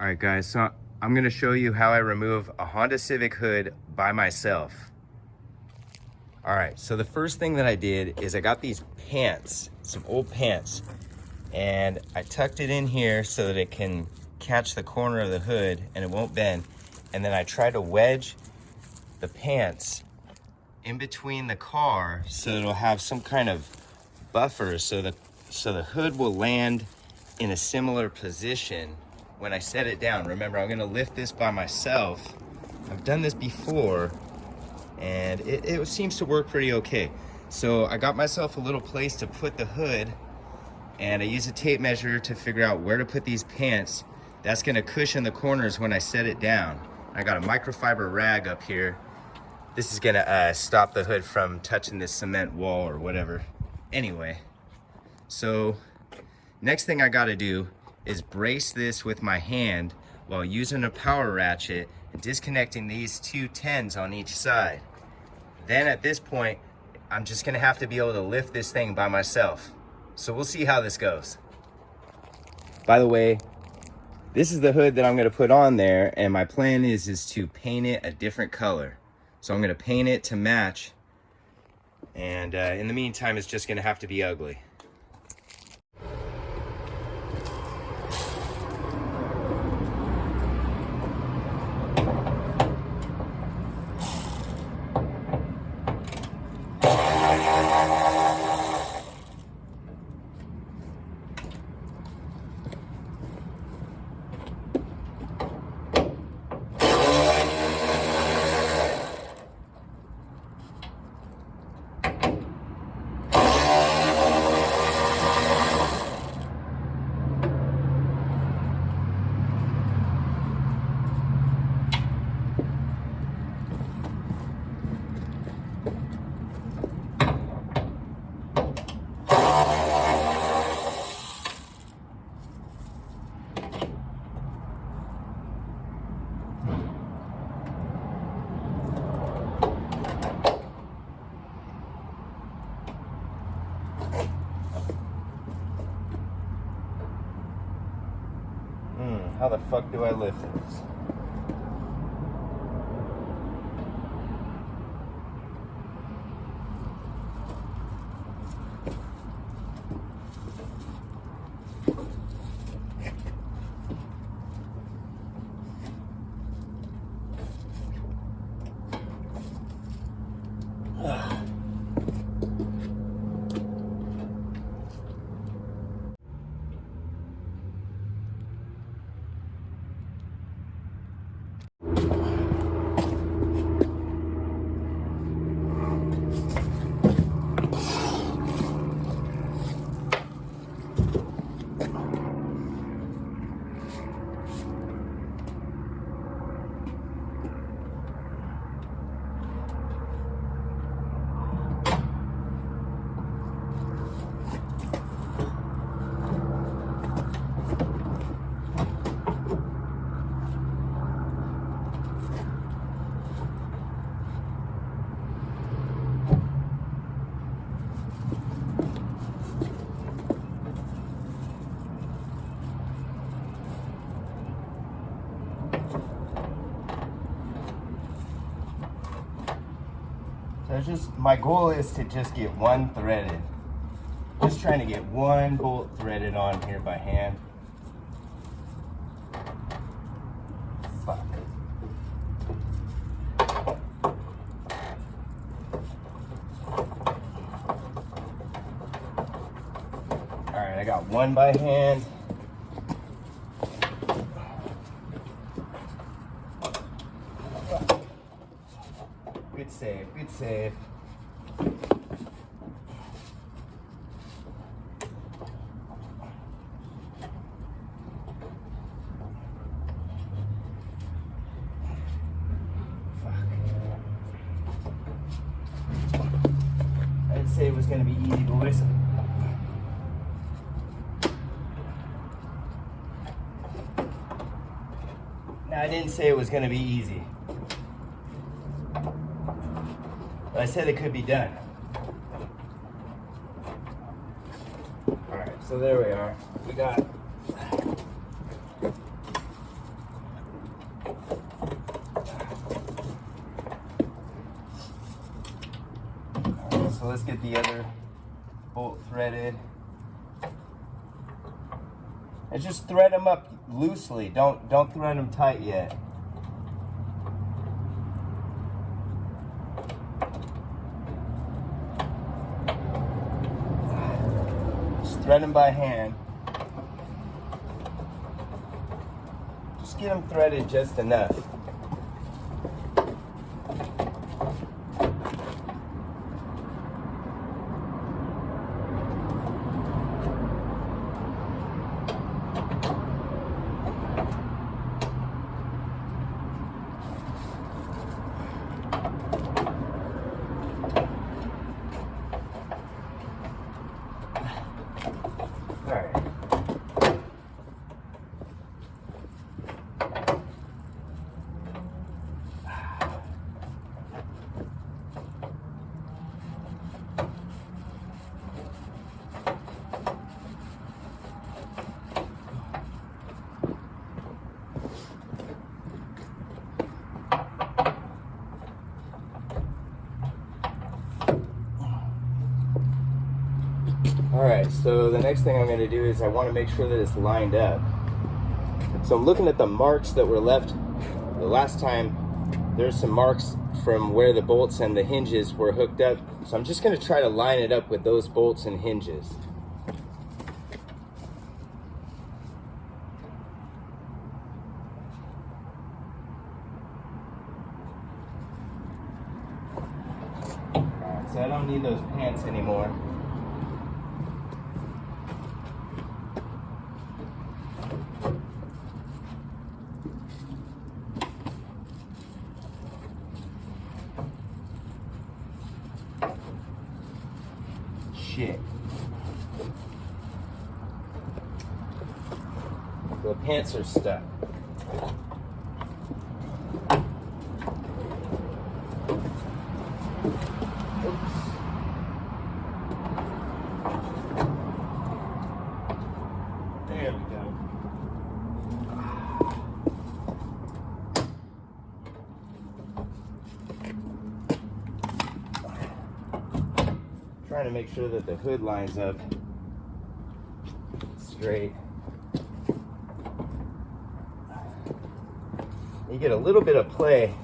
All right, guys, so I'm gonna show you how I remove a Honda Civic hood by myself. All right, so the first thing that I did is I got these pants, some old pants, and I tucked it in here so that it can catch the corner of the hood and it won't bend. And then I tried to wedge the pants in between the car so it'll have some kind of buffer so the hood will land in a similar position when I set it down. Remember, I'm gonna lift this by myself. I've done this before and it seems to work pretty okay. So I got myself a little place to put the hood, and I use a tape measure to figure out where to put these pants. That's gonna cushion the corners when I set it down. I got a microfiber rag up here. This is gonna stop the hood from touching this cement wall or whatever. Anyway, so next thing I gotta do is brace this with my hand while using a power ratchet and disconnecting these two 10s on each side. Then at this point, I'm just gonna have to be able to lift this thing by myself. So we'll see how this goes. By the way, this is the hood that I'm gonna put on there, and my plan is to paint it a different color. So I'm gonna paint it to match, and in the meantime, it's just gonna have to be ugly. How the fuck do I lift this? My goal is to just get one threaded. Just trying to get one bolt threaded on here by hand. Fuck. All right, I got one by hand. Good save, good save. I didn't say it was going to be easy, boys. No, I didn't say it was going to be easy. But I said it could be done. All right, so there we are. We got get the other bolt threaded. And just thread them up loosely. Don't thread them tight yet. Just thread them by hand. Just get them threaded just enough. Alright, so the next thing I'm going to do is I want to make sure that it's lined up. So I'm looking at the marks that were left the last time. There's some marks from where the bolts and the hinges were hooked up. So I'm just going to try to line it up with those bolts and hinges. Alright, so I don't need those pants anymore. Shit. The pants are stuck. Oops. There we go. Trying to make sure that the hood lines up straight. You get a little bit of play.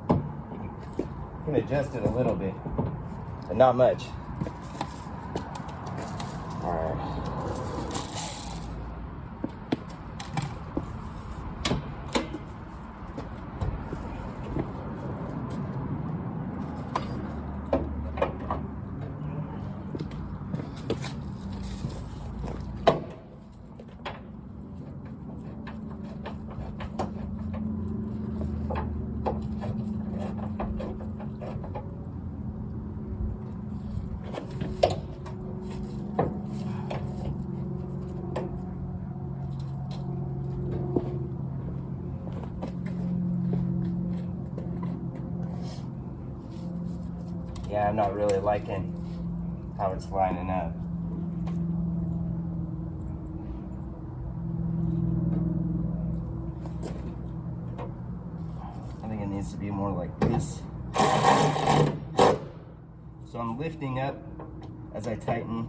You can adjust it a little bit, but not much. All right. Yeah, I'm not really liking how it's lining up. I think it needs to be more like this. So I'm lifting up as I tighten.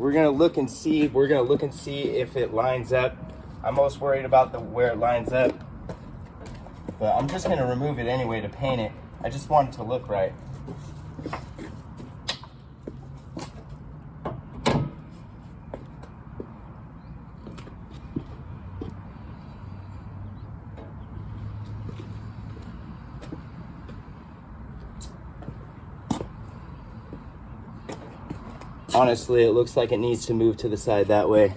We're gonna look and see if it lines up. I'm most worried about where it lines up, but I'm just gonna remove it anyway to paint it. I just want it to look right. Honestly, it looks like it needs to move to the side that way.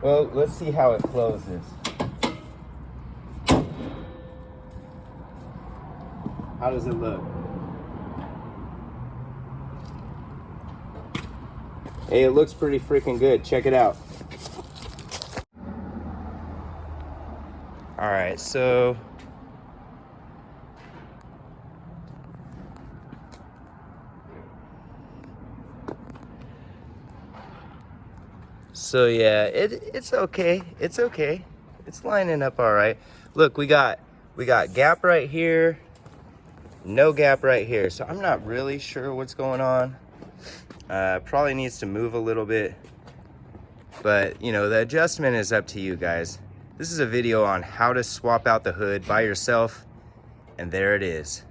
Well, let's see how it closes. How does it look? Hey, it looks pretty freaking good. Check it out. All right, so yeah, it's okay. It's okay. It's lining up all right. Look, we got gap right here, no gap right here. So I'm not really sure what's going on. Probably needs to move a little bit, but you know, the adjustment is up to you guys. This is a video on how to swap out the hood by yourself, and there it is.